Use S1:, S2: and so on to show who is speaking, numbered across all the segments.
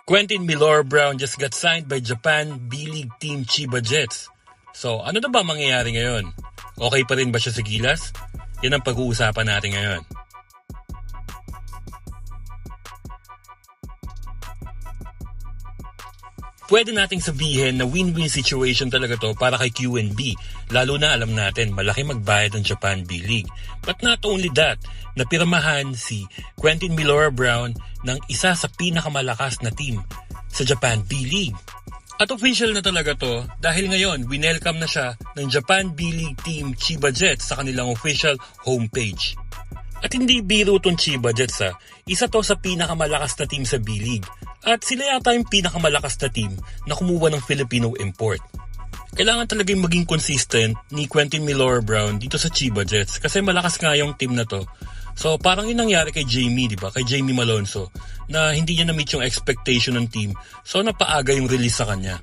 S1: Quentin Milor-Brown just got signed by Japan B-League team Chiba Jets. So, ano na ba mangyayari ngayon? Okay pa rin ba siya sa gilas? Yan ang pag-uusapan natin ngayon. Pwede nating sabihin na win-win situation talaga to para kay QNB. Lalo na alam natin, malaki magbayad ng Japan B-League. But not only that, napirmahan si Quentin Milor-Brown ng isa sa pinakamalakas na team sa Japan B-League. At official na talaga to dahil ngayon, winelcome na siya ng Japan B-League team Chiba Jets sa kanilang official homepage. At hindi biro tong Chiba Jets isa to sa pinakamalakas na team sa B-League. At sila yata yung pinakamalakas na team na kumuha ng Filipino import. Kailangan talagang maging consistent ni Quentin Milor-Brown dito sa Chiba Jets kasi malakas nga yung team na to. So parang yun nangyari kay Jamie, di ba? Kay Jamie Malonzo na hindi niya na-meet yung expectation ng team. So napaaga yung release sa kanya.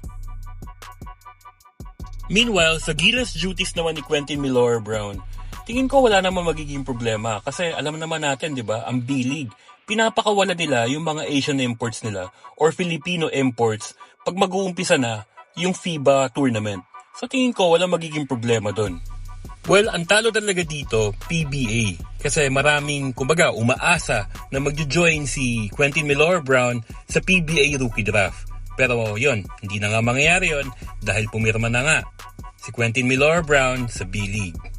S1: Meanwhile, sa gilas duties naman ni Quentin Milor-Brown, tingin ko wala namang magiging problema kasi alam naman natin, di ba, ang B-League, pinapakawala nila yung mga Asian imports nila or Filipino imports pag mag-uumpisa na yung FIBA tournament. So tingin ko wala magiging problema doon. Well, ang talo talaga dito, PBA. Kasi maraming, kumbaga, umaasa na magjo-join si Quentin Milor-Brown sa PBA rookie draft. Pero yun, hindi na nga mangyayari yun dahil pumirma na nga si Quentin Milor-Brown sa B-League.